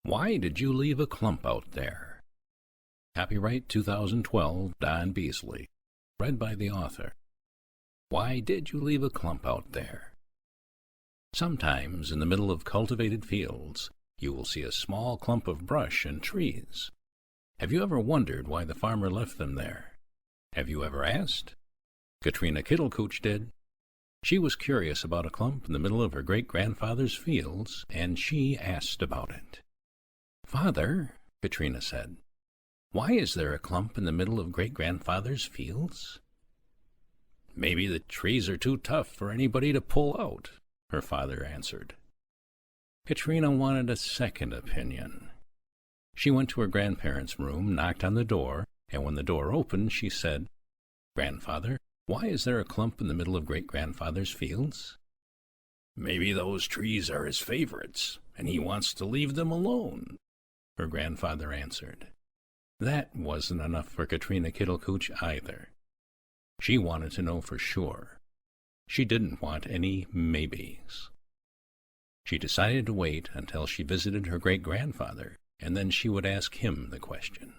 Why did you leave a clump out there? Copyright 2012, Don Beasley. Read by the author. Why did you leave a clump out there? Sometimes in the middle of cultivated fields, you will see a small clump of brush and trees. Have you ever wondered why the farmer left them there? Have you ever asked? Katrina Kittlekooch did. She was curious about a clump in the middle of her great-grandfather's fields, and she asked about it. "Father," Katrina said, "why is there a clump in the middle of great-grandfather's fields?" "Maybe the trees are too tough for anybody to pull out," her father answered. Katrina wanted a second opinion. She went to her grandparents' room, knocked on the door, and when the door opened, she said, "Grandfather, why is there a clump in the middle of great-grandfather's fields?" "Maybe those trees are his favorites, and he wants to leave them alone," her grandfather answered. That wasn't enough for Katrina Kittlekooch either. She wanted to know for sure. She didn't want any maybes. She decided to wait until she visited her great-grandfather, and then she would ask him the question.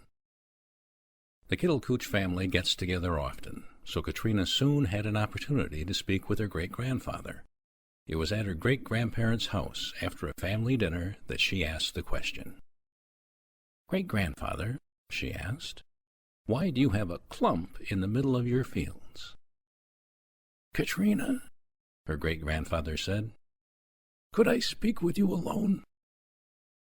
The Kittlekooch family gets together often, so Katrina soon had an opportunity to speak with her great-grandfather. It was at her great-grandparents' house after a family dinner that she asked the question. "Great-grandfather," she asked, "why do you have a clump in the middle of your fields?" "Katrina," her great-grandfather said, "could I speak with you alone?"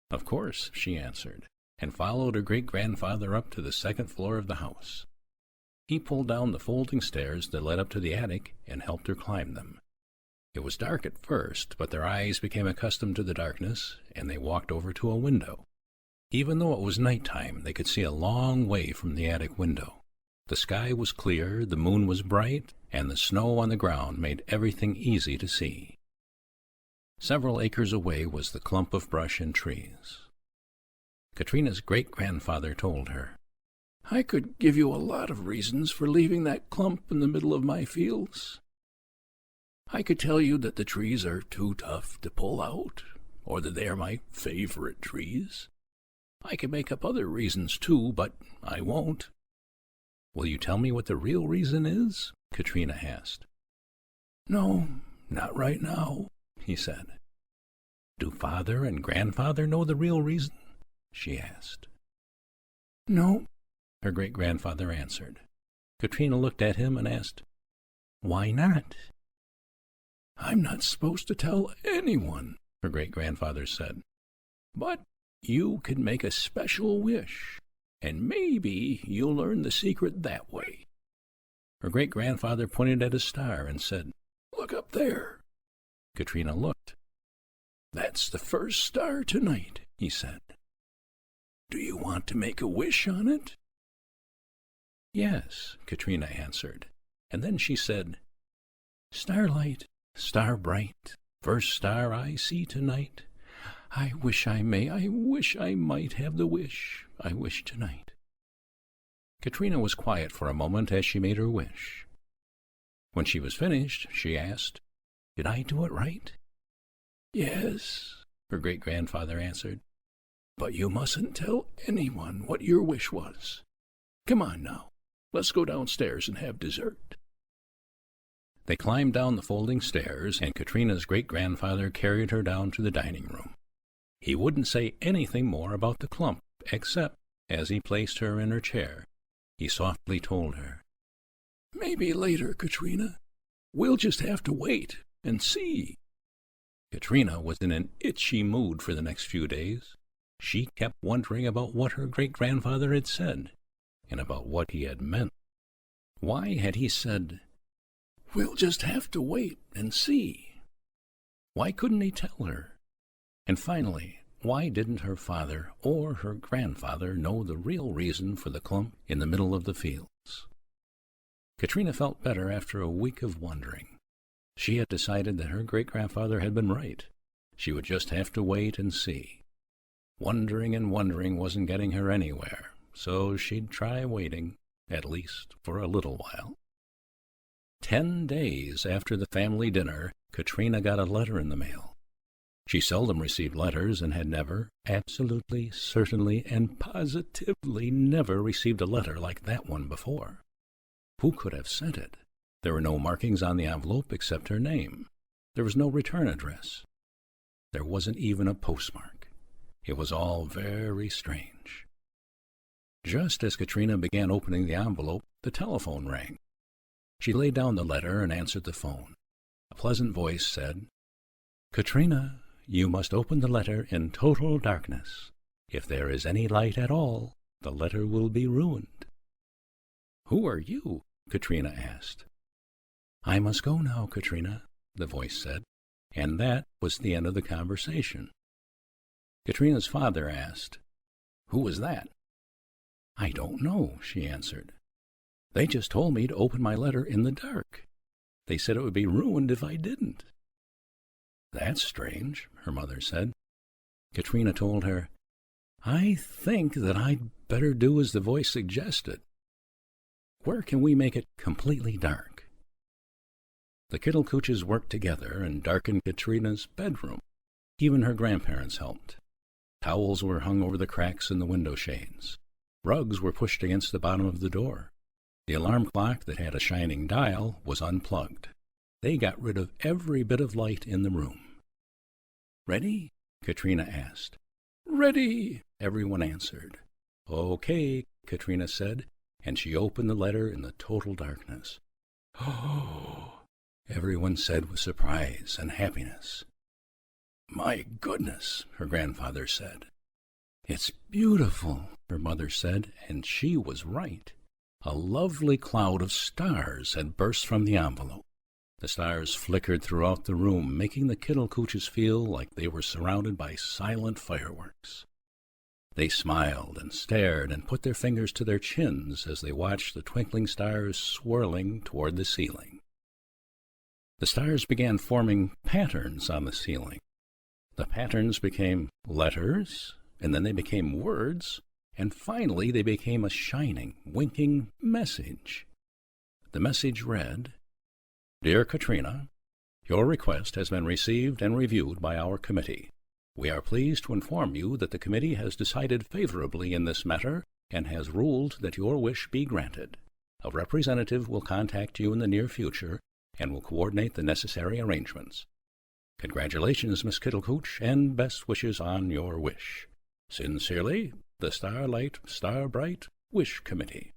"Of course," she answered, and followed her great-grandfather up to the second floor of the house. He pulled down the folding stairs that led up to the attic and helped her climb them. It was dark at first, but their eyes became accustomed to the darkness, and they walked over to a window. Even though it was nighttime, they could see a long way from the attic window. The sky was clear, the moon was bright, and the snow on the ground made everything easy to see. Several acres away was the clump of brush and trees. Katrina's great-grandfather told her, "I could give you a lot of reasons for leaving that clump in the middle of my fields. I could tell you that the trees are too tough to pull out, or that they are my favorite trees. I could make up other reasons, too, but I won't." "Will you tell me what the real reason is?" Katrina asked. "No, not right now," he said. "Do father and grandfather know the real reason?" she asked. "No," her great-grandfather answered. Katrina looked at him and asked, "Why not?" "I'm not supposed to tell anyone," her great-grandfather said. "But you can make a special wish, and maybe you'll learn the secret that way." Her great-grandfather pointed at a star and said, "Look up there." Katrina looked. "That's the first star tonight," he said. "Do you want to make a wish on it?" "Yes," Katrina answered, and then she said, "Starlight, star bright, first star I see tonight. I wish I might have the wish I wish tonight." Katrina was quiet for a moment as she made her wish. When she was finished, she asked, "Did I do it right?" "Yes," her great-grandfather answered, "but you mustn't tell anyone what your wish was. Come on now, let's go downstairs and have dessert." They climbed down the folding stairs, and Katrina's great-grandfather carried her down to the dining room. He wouldn't say anything more about the clump, except, as he placed her in her chair, he softly told her, "Maybe later, Katrina. We'll just have to wait and see." Katrina was in an itchy mood for the next few days. She kept wondering about what her great-grandfather had said, and about what he had meant. Why had he said, "We'll just have to wait and see"? Why couldn't he tell her? And finally, why didn't her father or her grandfather know the real reason for the clump in the middle of the fields? Katrina felt better after a week of wondering. She had decided that her great-grandfather had been right. She would just have to wait and see. Wondering and wondering wasn't getting her anywhere, so she'd try waiting, at least for a little while. 10 days after the family dinner, Katrina got a letter in the mail. She seldom received letters and had never, absolutely, certainly, and positively never received a letter like that one before. Who could have sent it? There were no markings on the envelope except her name. There was no return address. There wasn't even a postmark. It was all very strange. Just as Katrina began opening the envelope, the telephone rang. She laid down the letter and answered the phone. A pleasant voice said, "Katrina, you must open the letter in total darkness. If there is any light at all, the letter will be ruined." "Who are you?" Katrina asked. "I must go now, Katrina," the voice said, and that was the end of the conversation. Katrina's father asked, "Who was that?" "I don't know," she answered. "They just told me to open my letter in the dark. They said it would be ruined if I didn't." "That's strange," her mother said. Katrina told her, "I think that I'd better do as the voice suggested. Where can we make it completely dark?" The Kittlekooches worked together and darkened Katrina's bedroom. Even her grandparents helped. Towels were hung over the cracks in the window shades. Rugs were pushed against the bottom of the door. The alarm clock that had a shining dial was unplugged. They got rid of every bit of light in the room. "Ready?" Katrina asked. "Ready," everyone answered. "Okay," Katrina said, and she opened the letter in the total darkness. "Oh," everyone said with surprise and happiness. "My goodness," her grandfather said. "It's beautiful," her mother said, and she was right. A lovely cloud of stars had burst from the envelope. The stars flickered throughout the room, making the Kittlekooches feel like they were surrounded by silent fireworks. They smiled and stared and put their fingers to their chins as they watched the twinkling stars swirling toward the ceiling. The stars began forming patterns on the ceiling. The patterns became letters, and then they became words, and finally they became a shining, winking message. The message read, "Dear Katrina, your request has been received and reviewed by our committee. We are pleased to inform you that the committee has decided favorably in this matter and has ruled that your wish be granted. A representative will contact you in the near future and will coordinate the necessary arrangements. Congratulations, Miss Kittlekooch, and best wishes on your wish. Sincerely, the Starlight Starbright Wish Committee."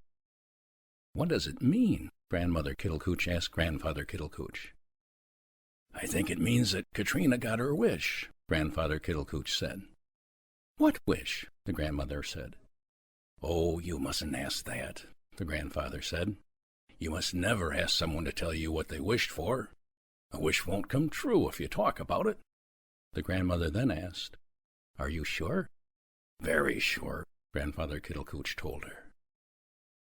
"What does it mean?" Grandmother Kittlekooch asked Grandfather Kittlekooch. "I think it means that Katrina got her wish," Grandfather Kittlekooch said. "What wish?" the grandmother said. "Oh, you mustn't ask that," the grandfather said. "You must never ask someone to tell you what they wished for. A wish won't come true if you talk about it." The grandmother then asked, "Are you sure?" "Very sure," Grandfather Kittlekooch told her.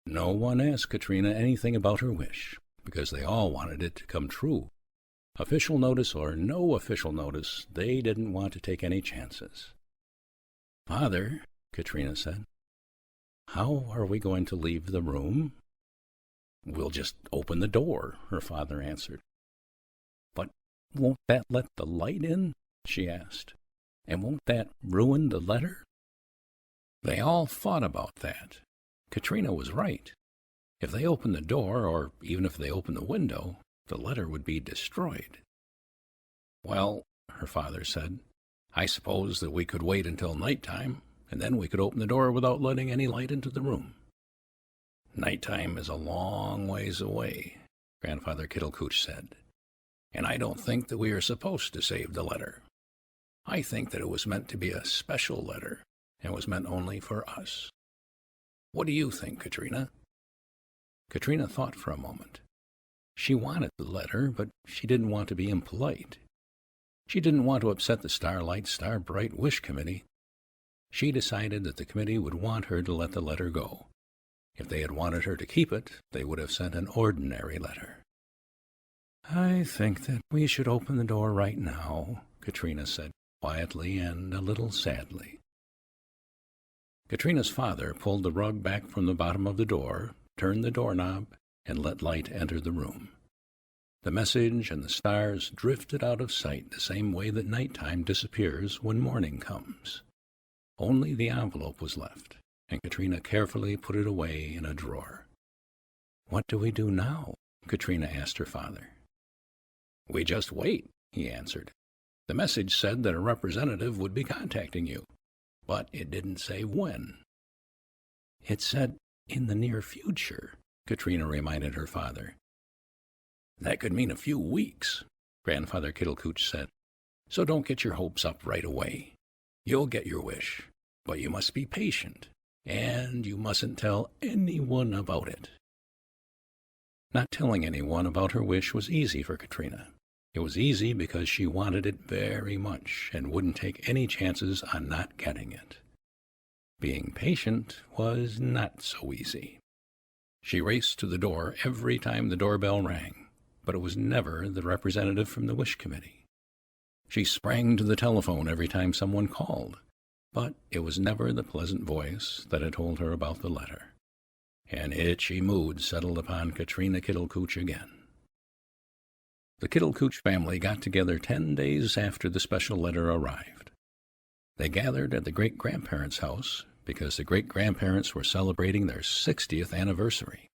No one asked Katrina anything about her wish, because they all wanted it to come true. Official notice or no official notice, they didn't want to take any chances. "Father," Katrina said, "how are we going to leave the room?" "We'll just open the door," her father answered. "But won't that let the light in?" she asked. "And won't that ruin the letter?" They all thought about that. Katrina was right. If they opened the door, or even if they opened the window, the letter would be destroyed. "Well," her father said, "I suppose that we could wait until nighttime, and then we could open the door without letting any light into the room." "Nighttime is a long ways away," Grandfather Kittlekooch said, "and I don't think that we are supposed to save the letter. I think that it was meant to be a special letter, and was meant only for us. What do you think, Katrina?" Katrina thought for a moment. She wanted the letter, but she didn't want to be impolite. She didn't want to upset the Starlight Starbright Wish Committee. She decided that the committee would want her to let the letter go. If they had wanted her to keep it, they would have sent an ordinary letter. "I think that we should open the door right now," Katrina said quietly and a little sadly. Katrina's father pulled the rug back from the bottom of the door, turned the doorknob, and let light enter the room. The message and the stars drifted out of sight the same way that nighttime disappears when morning comes. Only the envelope was left, and Katrina carefully put it away in a drawer. "What do we do now?" Katrina asked her father. "We just wait," he answered. "The message said that a representative would be contacting you, but it didn't say when." "It said in the near future," Katrina reminded her father. "That could mean a few weeks," Grandfather Kittlekooch said, "so don't get your hopes up right away. You'll get your wish, but you must be patient, and you mustn't tell anyone about it." Not telling anyone about her wish was easy for Katrina. It was easy because she wanted it very much and wouldn't take any chances on not getting it. Being patient was not so easy. She raced to the door every time the doorbell rang, but it was never the representative from the Wish Committee. She sprang to the telephone every time someone called, but it was never the pleasant voice that had told her about the letter. An itchy mood settled upon Katrina Kittlekooch again. The Kittlekooch family got together 10 days after the special letter arrived. They gathered at the great-grandparents' house because the great-grandparents were celebrating their 60th anniversary.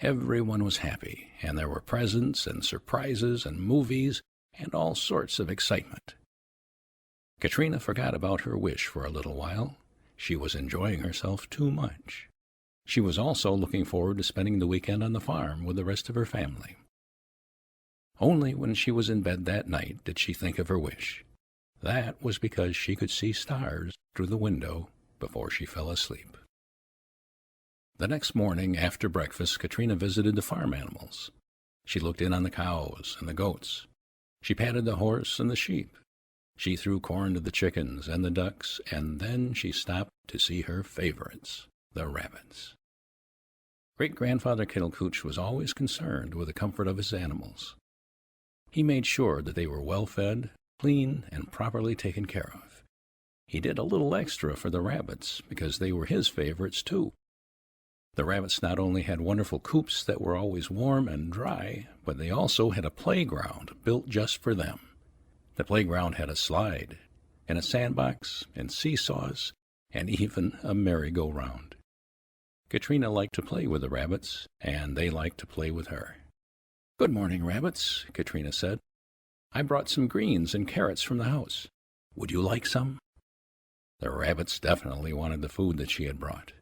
Everyone was happy, and there were presents and surprises and movies and all sorts of excitement. Katrina forgot about her wish for a little while. She was enjoying herself too much. She was also looking forward to spending the weekend on the farm with the rest of her family. Only when she was in bed that night did she think of her wish. That was because she could see stars through the window before she fell asleep. The next morning after breakfast, Katrina visited the farm animals. She looked in on the cows and the goats. She patted the horse and the sheep. She threw corn to the chickens and the ducks, and then she stopped to see her favorites, the rabbits. Great-grandfather Kittlekooch was always concerned with the comfort of his animals. He made sure that they were well-fed, clean, and properly taken care of. He did a little extra for the rabbits because they were his favorites, too. The rabbits not only had wonderful coops that were always warm and dry, but they also had a playground built just for them. The playground had a slide, and a sandbox, and seesaws, and even a merry-go-round. Katrina liked to play with the rabbits, and they liked to play with her. "Good morning, rabbits," Katrina said. "I brought some greens and carrots from the house. Would you like some?" The rabbits definitely wanted the food that she had brought.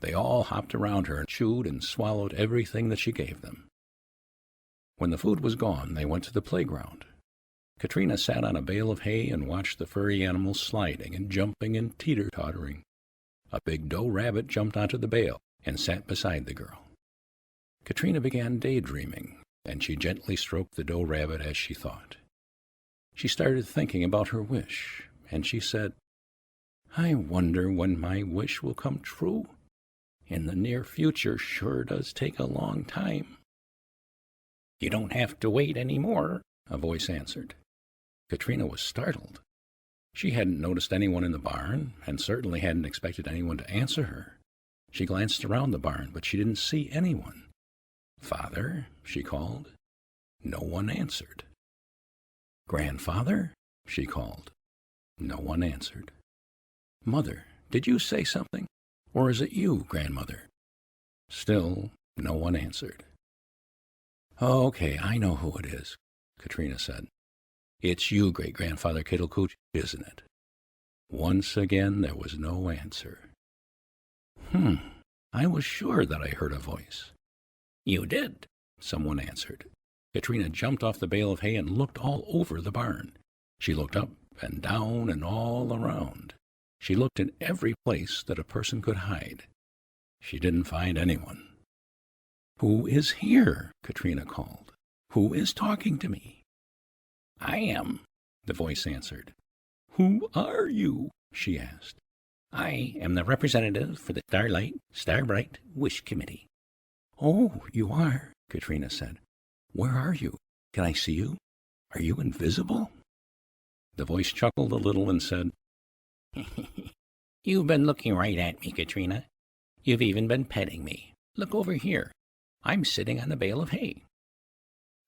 They all hopped around her and chewed and swallowed everything that she gave them. When the food was gone, they went to the playground. Katrina sat on a bale of hay and watched the furry animals sliding and jumping and teeter-tottering. A big doe rabbit jumped onto the bale and sat beside the girl. Katrina began daydreaming, and she gently stroked the doe rabbit as she thought. She started thinking about her wish, and she said, "I wonder when my wish will come true. In the near future sure does take a long time." "You don't have to wait any more," a voice answered. Katrina was startled. She hadn't noticed anyone in the barn, and certainly hadn't expected anyone to answer her. She glanced around the barn, but she didn't see anyone. "Father," she called. No one answered. "Grandfather," she called. No one answered. "Mother, did you say something? Or is it you, grandmother?" Still, no one answered. "Okay, I know who it is," Katrina said. "It's you, Great-grandfather Kittlekooch, isn't it?" Once again there was no answer. I was sure that I heard a voice." "You did," someone answered. Katrina jumped off the bale of hay and looked all over the barn. She looked up and down and all around. She looked in every place that a person could hide. She didn't find anyone. "Who is here?" Katrina called. "Who is talking to me?" "I am," the voice answered. "Who are you?" she asked. "I am the representative for the Starbright Wish Committee." "Oh, you are," Katrina said. "Where are you? Can I see you? Are you invisible?" The voice chuckled a little and said, "You've been looking right at me, Katrina. You've even been petting me. Look over here. I'm sitting on the bale of hay."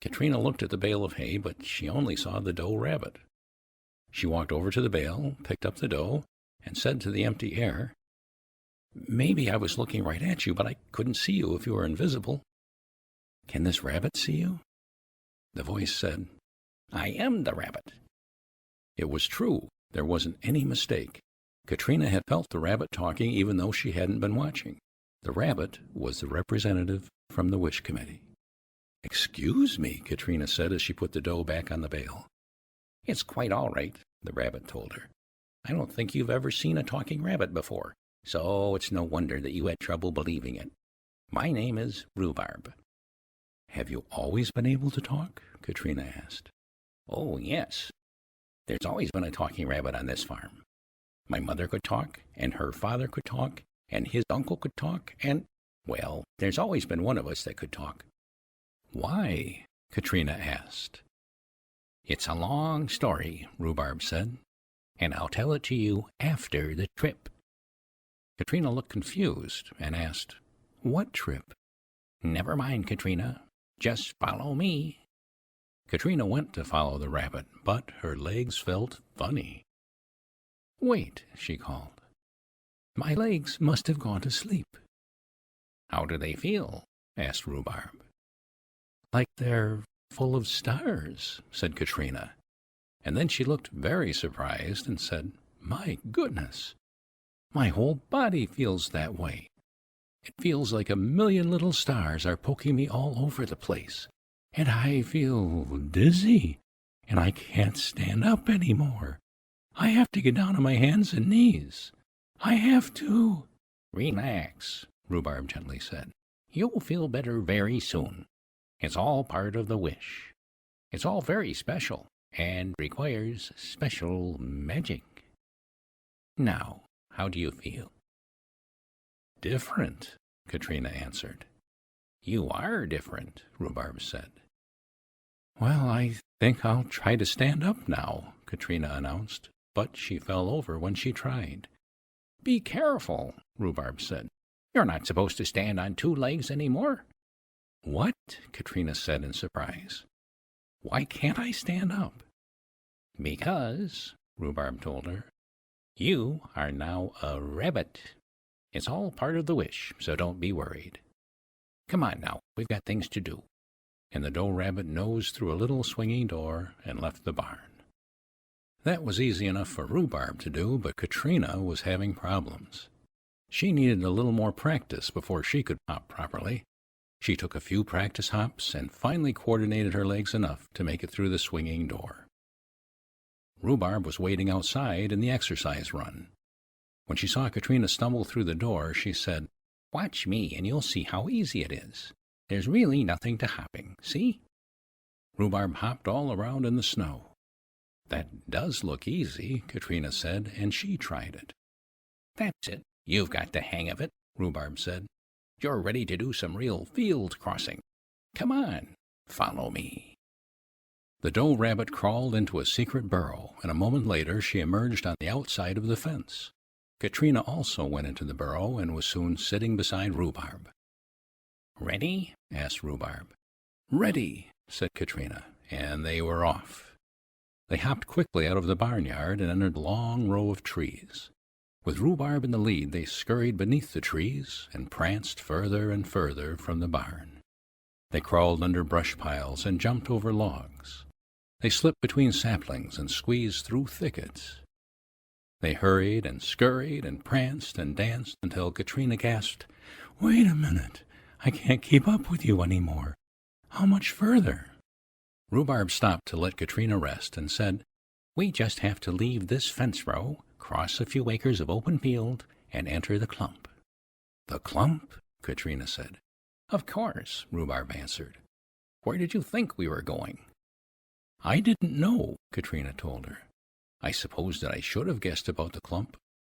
Katrina looked at the bale of hay, but she only saw the doe rabbit. She walked over to the bale, picked up the doe, and said to the empty air, "Maybe I was looking right at you, but I couldn't see you if you were invisible. Can this rabbit see you?" The voice said, "I am the rabbit." It was true. There wasn't any mistake. Katrina had felt the rabbit talking even though she hadn't been watching. The rabbit was the representative from the Wish Committee. "Excuse me," Katrina said as she put the doe back on the bale. "It's quite all right," the rabbit told her. "I don't think you've ever seen a talking rabbit before, so it's no wonder that you had trouble believing it. My name is Rhubarb." "Have you always been able to talk?" Katrina asked. "Oh, yes. There's always been a talking rabbit on this farm. My mother could talk, and her father could talk, and his uncle could talk, and, well, there's always been one of us that could talk." "Why?" Katrina asked. "It's a long story," Rhubarb said, "and I'll tell it to you after the trip." Katrina looked confused and asked, "What trip?" "Never mind, Katrina. Just follow me." Katrina went to follow the rabbit, but her legs felt funny. "Wait," she called. "My legs must have gone to sleep." "How do they feel?" asked Rhubarb. "Like they're full of stars," said Katrina. And then she looked very surprised and said, "My goodness, my whole body feels that way. It feels like a million little stars are poking me all over the place. And I feel dizzy, and I can't stand up any more. I have to get down on my hands and knees. I have to—" "Relax," Rhubarb gently said. "You'll feel better very soon. It's all part of the wish. It's all very special and requires special magic. Now, how do you feel?" "Different," Katrina answered. "You are different," Rhubarb said. "Well, I think I'll try to stand up now," Katrina announced, but she fell over when she tried. "Be careful," Rhubarb said. "You're not supposed to stand on two legs any more." "What?" Katrina said in surprise. "Why can't I stand up?" "Because," Rhubarb told her, "you are now a rabbit. It's all part of the wish, so don't be worried. Come on now, we've got things to do." And the doe rabbit nosed through a little swinging door and left the barn. That was easy enough for Rhubarb to do, but Katrina was having problems. She needed a little more practice before she could hop properly. She took a few practice hops and finally coordinated her legs enough to make it through the swinging door. Rhubarb was waiting outside in the exercise run. When she saw Katrina stumble through the door, she said, "Watch me and you'll see how easy it is. There's really nothing to hopping, see?" Rhubarb hopped all around in the snow. "That does look easy," Katrina said, and she tried it. "That's it. You've got the hang of it," Rhubarb said. "You're ready to do some real field crossing. Come on, follow me." The doe rabbit crawled into a secret burrow, and a moment later she emerged on the outside of the fence. Katrina also went into the burrow and was soon sitting beside Rhubarb. "Ready?" asked Rhubarb. "Ready," said Katrina, and they were off. They hopped quickly out of the barnyard and entered a long row of trees. With Rhubarb in the lead, they scurried beneath the trees and pranced further and further from the barn. They crawled under brush piles and jumped over logs. They slipped between saplings and squeezed through thickets. They hurried and scurried and pranced and danced until Katrina gasped, "Wait a minute, I can't keep up with you any more. How much further?" Rhubarb stopped to let Katrina rest and said, "We just have to leave this fence row, cross a few acres of open field, and enter the clump." "The clump?" Katrina said. "Of course," Rhubarb answered. "Where did you think we were going?" "I didn't know," Katrina told her. "I suppose that I should have guessed about the clump.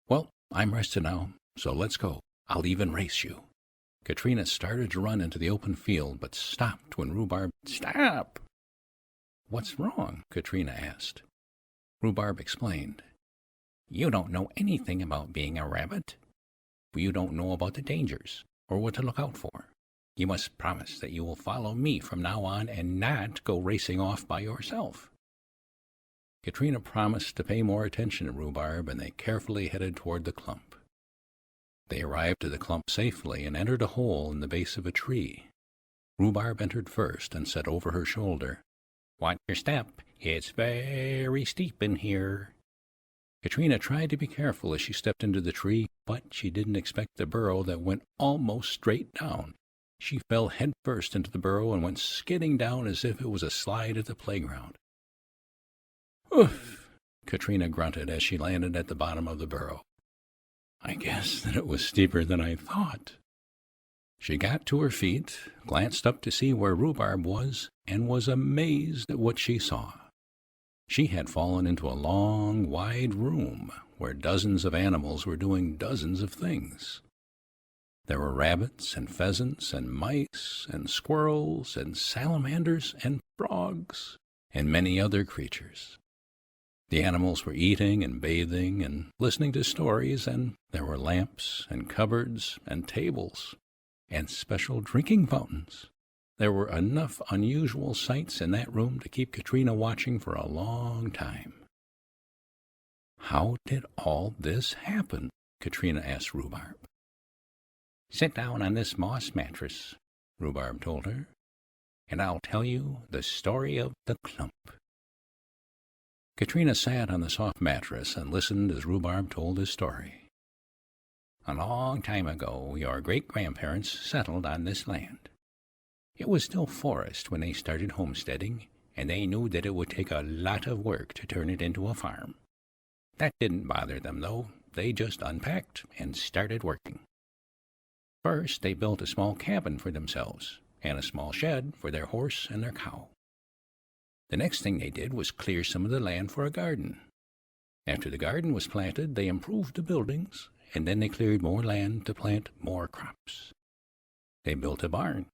Well, I'm rested now, so let's go. I'll even race you." Katrina started to run into the open field, but stopped when Rhubarb— "Stop!" "What's wrong?" Katrina asked. Rhubarb explained. "You don't know anything about being a rabbit. You don't know about the dangers, or what to look out for. You must promise that you will follow me from now on and not go racing off by yourself." Katrina promised to pay more attention to Rhubarb, and they carefully headed toward the clump. They arrived at the clump safely and entered a hole in the base of a tree. Rhubarb entered first and said over her shoulder, "Watch your step. It's very steep in here." Katrina tried to be careful as she stepped into the tree, but she didn't expect the burrow that went almost straight down. She fell head first into the burrow and went skidding down as if it was a slide at the playground. "Oof!" Katrina grunted as she landed at the bottom of the burrow. "I guess that it was steeper than I thought." She got to her feet, glanced up to see where Rhubarb was, and was amazed at what she saw. She had fallen into a long, wide room where dozens of animals were doing dozens of things. There were rabbits and pheasants and mice and squirrels and salamanders and frogs and many other creatures. The animals were eating and bathing and listening to stories, and there were lamps and cupboards and tables and special drinking fountains. There were enough unusual sights in that room to keep Katrina watching for a long time. "How did all this happen?" Katrina asked Rhubarb. "Sit down on this moss mattress," Rhubarb told her, "and I'll tell you the story of the clump." Katrina sat on the soft mattress and listened as Rhubarb told his story. "A long time ago, your great-grandparents settled on this land. It was still forest when they started homesteading, and they knew that it would take a lot of work to turn it into a farm. That didn't bother them, though. They just unpacked and started working. First, they built a small cabin for themselves, and a small shed for their horse and their cow. The next thing they did was clear some of the land for a garden. After the garden was planted, they improved the buildings, and then they cleared more land to plant more crops. They built a barn.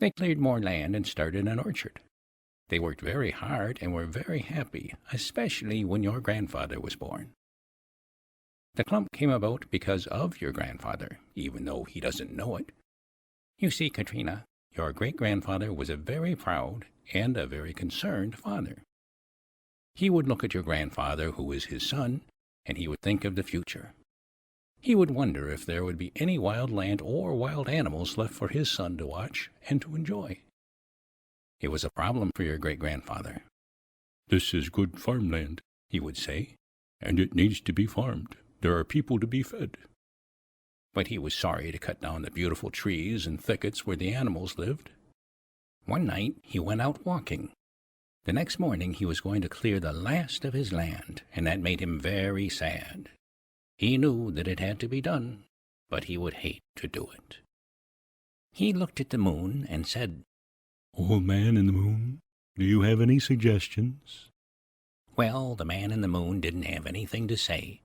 They cleared more land and started an orchard. They worked very hard and were very happy, especially when your grandfather was born. The clump came about because of your grandfather, even though he doesn't know it. You see, Katrina, your great-grandfather was a very proud and a very concerned father. He would look at your grandfather, who was his son, and he would think of the future. He would wonder if there would be any wild land or wild animals left for his son to watch and to enjoy. It was a problem for your great-grandfather. "This is good farmland," he would say, "and it needs to be farmed. There are people to be fed." But he was sorry to cut down the beautiful trees and thickets where the animals lived. One night he went out walking. The next morning he was going to clear the last of his land, and that made him very sad. He knew that it had to be done, but he would hate to do it. He looked at the moon and said, "Old man in the moon, do you have any suggestions?" Well, the man in the moon didn't have anything to say,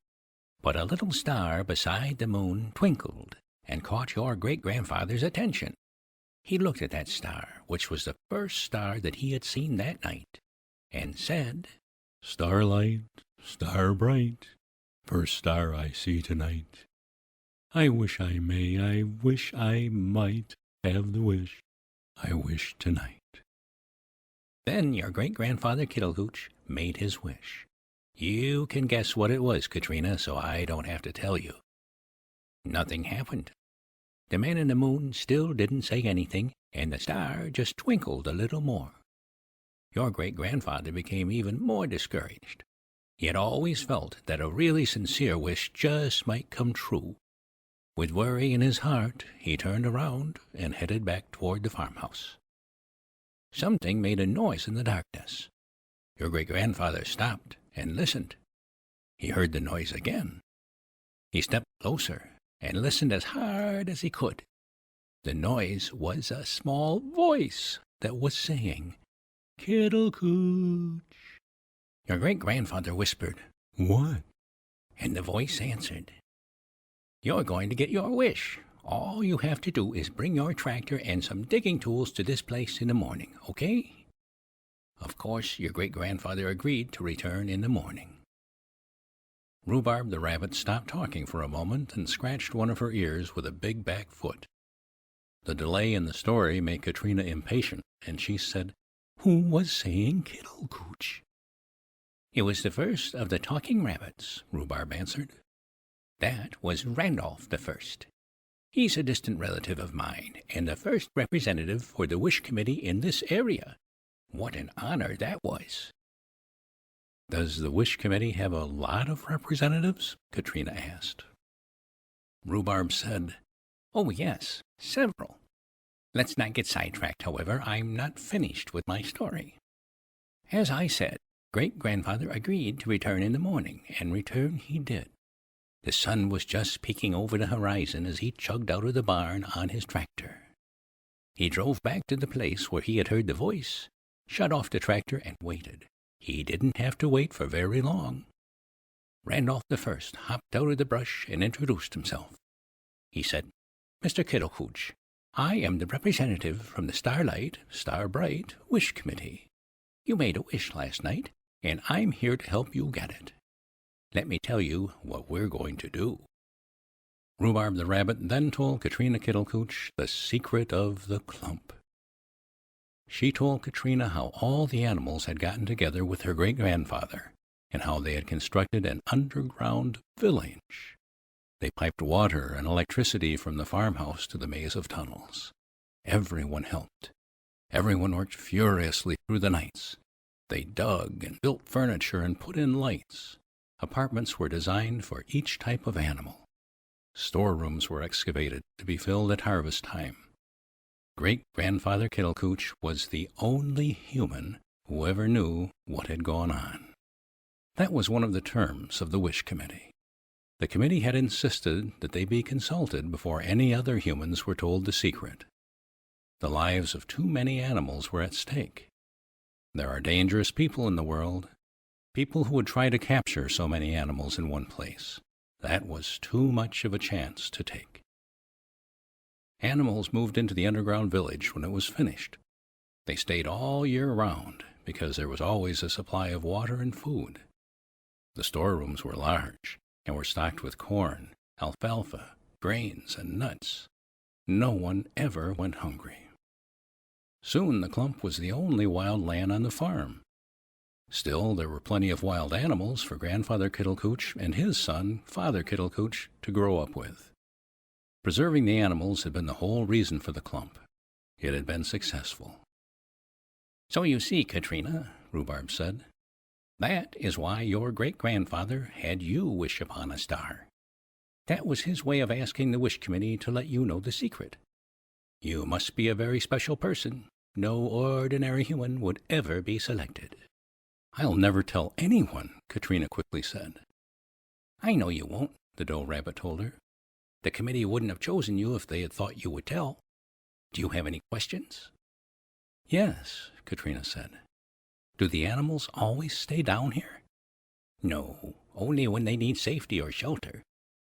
but a little star beside the moon twinkled and caught your great-grandfather's attention. He looked at that star, which was the first star that he had seen that night, and said, "Starlight, star bright, first star I see tonight. I wish I may, I wish I might have the wish I wish tonight." Then your great-grandfather Kittlekooch made his wish. You can guess what it was, Katrina, so I don't have to tell you. Nothing happened. The man in the moon still didn't say anything, and the star just twinkled a little more. Your great-grandfather became even more discouraged. He had always felt that a really sincere wish just might come true. With worry in his heart, he turned around and headed back toward the farmhouse. Something made a noise in the darkness. Your great-grandfather stopped and listened. He heard the noise again. He stepped closer and listened as hard as he could. The noise was a small voice that was saying, "Kittlekooch." Your great-grandfather whispered, "What?" And the voice answered, "You're going to get your wish. All you have to do is bring your tractor and some digging tools to this place in the morning, okay?" Of course, your great-grandfather agreed to return in the morning. Rhubarb the rabbit stopped talking for a moment and scratched one of her ears with a big back foot. The delay in the story made Katrina impatient, and she said, "Who was saying Kittlekooch?" "It was the first of the talking rabbits," Rhubarb answered. "That was Randolph the First. He's a distant relative of mine, and the first representative for the Wish Committee in this area. What an honor that was!" "Does the Wish Committee have a lot of representatives?" Katrina asked. Rhubarb said, "Oh, yes, several. Let's not get sidetracked, however. I'm not finished with my story. As I said, great-grandfather agreed to return in the morning, and return he did. The sun was just peeking over the horizon as he chugged out of the barn on his tractor. He drove back to the place where he had heard the voice, shut off the tractor, and waited. He didn't have to wait for very long. Randolph the First hopped out of the brush and introduced himself. He said, 'Mr. Kittlekooch, I am the representative from the Starlight, Starbright Wish Committee. You made a wish last night, and I'm here to help you get it. Let me tell you what we're going to do.' Rhubarb the Rabbit then told Katrina Kittlekooch the secret of the clump. She told Katrina how all the animals had gotten together with her great-grandfather, and how they had constructed an underground village. They piped water and electricity from the farmhouse to the maze of tunnels. Everyone helped. Everyone worked furiously through the nights. They dug and built furniture and put in lights. Apartments were designed for each type of animal. Storerooms were excavated to be filled at harvest time. Great-grandfather Kittlekooch was the only human who ever knew what had gone on. That was one of the terms of the Wish Committee. The committee had insisted that they be consulted before any other humans were told the secret. The lives of too many animals were at stake. There are dangerous people in the world, people who would try to capture so many animals in one place. That was too much of a chance to take. Animals moved into the underground village when it was finished. They stayed all year round because there was always a supply of water and food. The storerooms were large and were stocked with corn, alfalfa, grains, and nuts. No one ever went hungry. Soon the clump was the only wild land on the farm. Still, there were plenty of wild animals for Grandfather Kittlekooch and his son, Father Kittlekooch, to grow up with. Preserving the animals had been the whole reason for the clump. It had been successful. "So you see, Katrina," Rhubarb said, "that is why your great-grandfather had you wish upon a star. That was his way of asking the Wish Committee to let you know the secret. You must be a very special person. No ordinary human would ever be selected." "I'll never tell anyone," Katrina quickly said. "I know you won't," the Doe Rabbit told her. "The committee wouldn't have chosen you if they had thought you would tell. Do you have any questions?" "Yes," Katrina said. "Do the animals always stay down here?" "No, only when they need safety or shelter.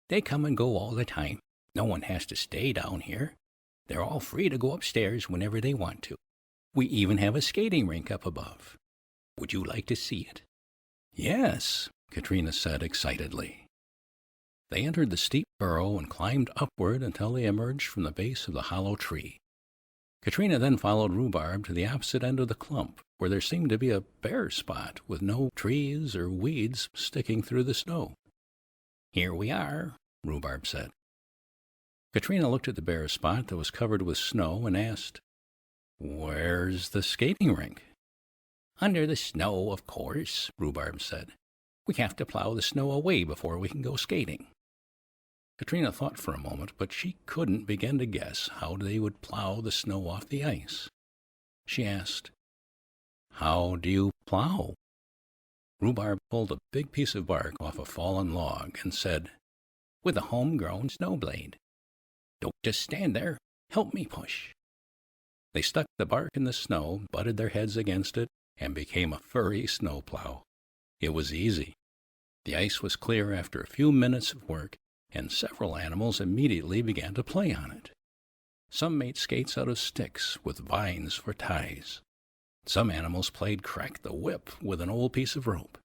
They come and go all the time. No one has to stay down here. They're all free to go upstairs whenever they want to. We even have a skating rink up above. Would you like to see it?" "Yes," Katrina said excitedly. They entered the steep burrow and climbed upward until they emerged from the base of the hollow tree. Katrina then followed Rhubarb to the opposite end of the clump, where there seemed to be a bare spot with no trees or weeds sticking through the snow. "Here we are," Rhubarb said. Katrina looked at the bare spot that was covered with snow and asked, "Where's the skating rink?" "Under the snow, of course," Rhubarb said. "We have to plow the snow away before we can go skating." Katrina thought for a moment, but she couldn't begin to guess how they would plow the snow off the ice. She asked, "How do you plow?" Rhubarb pulled a big piece of bark off a fallen log and said, "With a homegrown snow blade. Don't just stand there. Help me push." They stuck the bark in the snow, butted their heads against it, and became a furry snowplow. It was easy. The ice was clear after a few minutes of work, and several animals immediately began to play on it. Some made skates out of sticks with vines for ties. Some animals played crack the whip with an old piece of rope.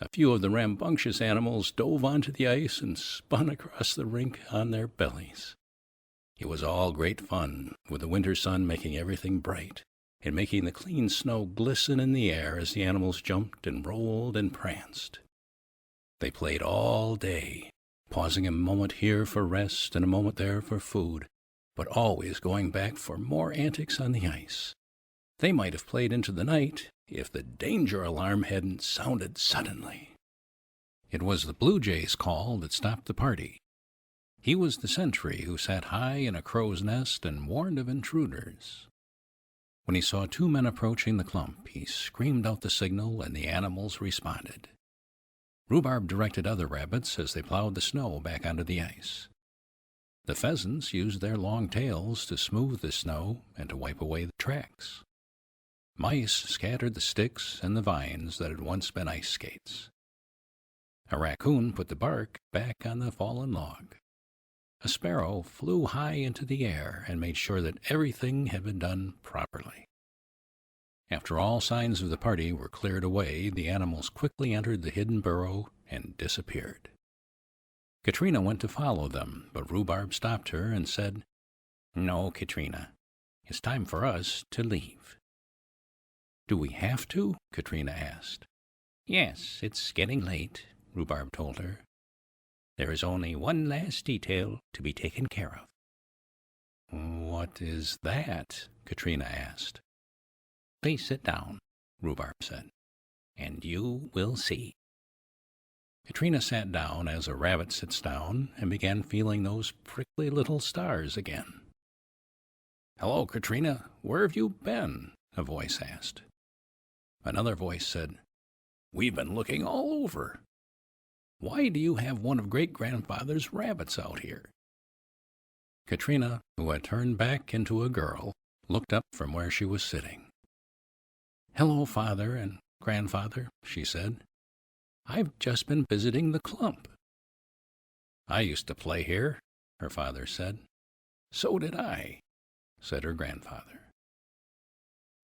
A few of the rambunctious animals dove onto the ice and spun across the rink on their bellies. It was all great fun, with the winter sun making everything bright, and making the clean snow glisten in the air as the animals jumped and rolled and pranced. They played all day, pausing a moment here for rest and a moment there for food, but always going back for more antics on the ice. They might have played into the night if the danger alarm hadn't sounded suddenly. It was the blue jay's call that stopped the party. He was the sentry who sat high in a crow's nest and warned of intruders. When he saw two men approaching the clump, he screamed out the signal, and the animals responded. Rhubarb directed other rabbits as they plowed the snow back onto the ice. The pheasants used their long tails to smooth the snow and to wipe away the tracks. Mice scattered the sticks and the vines that had once been ice skates. A raccoon put the bark back on the fallen log. A sparrow flew high into the air and made sure that everything had been done properly. After all signs of the party were cleared away, the animals quickly entered the hidden burrow and disappeared. Katrina went to follow them, but Rhubarb stopped her and said, "No, Katrina, it's time for us to leave." "Do we have to?" Katrina asked. "Yes, it's getting late," Rhubarb told her. "There is only one last detail to be taken care of." "What is that?" Katrina asked. "Please sit down," Rhubarb said, "and you will see." Katrina sat down as a rabbit sits down and began feeling those prickly little stars again. "Hello, Katrina, where have you been?" a voice asked. Another voice said, "We've been looking all over. Why do you have one of great-grandfather's rabbits out here?" Katrina, who had turned back into a girl, looked up from where she was sitting. "Hello, Father and Grandfather," she said. "I've just been visiting the clump." "I used to play here," her father said. "So did I," said her grandfather.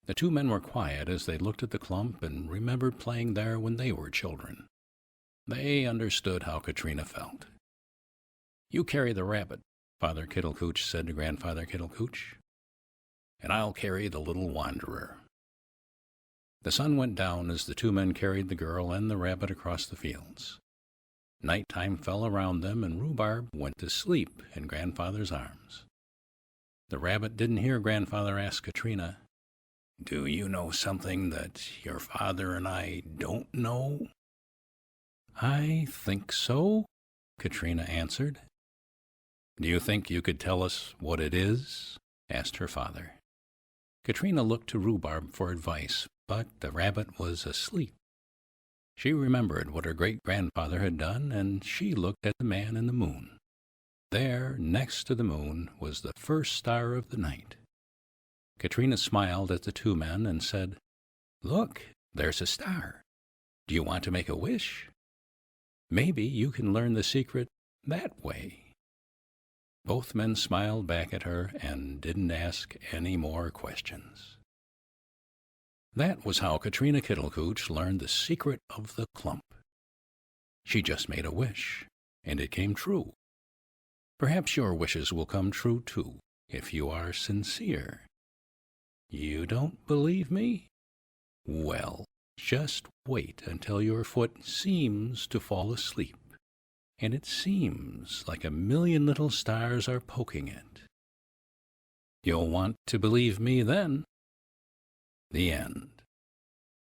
The two men were quiet as they looked at the clump and remembered playing there when they were children. They understood how Katrina felt. "You carry the rabbit," Father Kittlekooch said to Grandfather Kittlekooch, "and I'll carry the little wanderer." The sun went down as the two men carried the girl and the rabbit across the fields. Nighttime fell around them, and Rhubarb went to sleep in Grandfather's arms. The rabbit didn't hear Grandfather ask Katrina, "Do you know something that your father and I don't know?" "I think so," Katrina answered. "Do you think you could tell us what it is?" asked her father. Katrina looked to Rhubarb for advice, but the rabbit was asleep. She remembered what her great-grandfather had done, and she looked at the man in the moon. There, next to the moon, was the first star of the night. Katrina smiled at the two men and said, "Look, there's a star. Do you want to make a wish? Maybe you can learn the secret that way." Both men smiled back at her and didn't ask any more questions. That was how Katrina Kittlekooch learned the secret of the clump. She just made a wish, and it came true. Perhaps your wishes will come true, too, if you are sincere. You don't believe me? Well, just wait until your foot seems to fall asleep, and it seems like a million little stars are poking it. You'll want to believe me then. The end.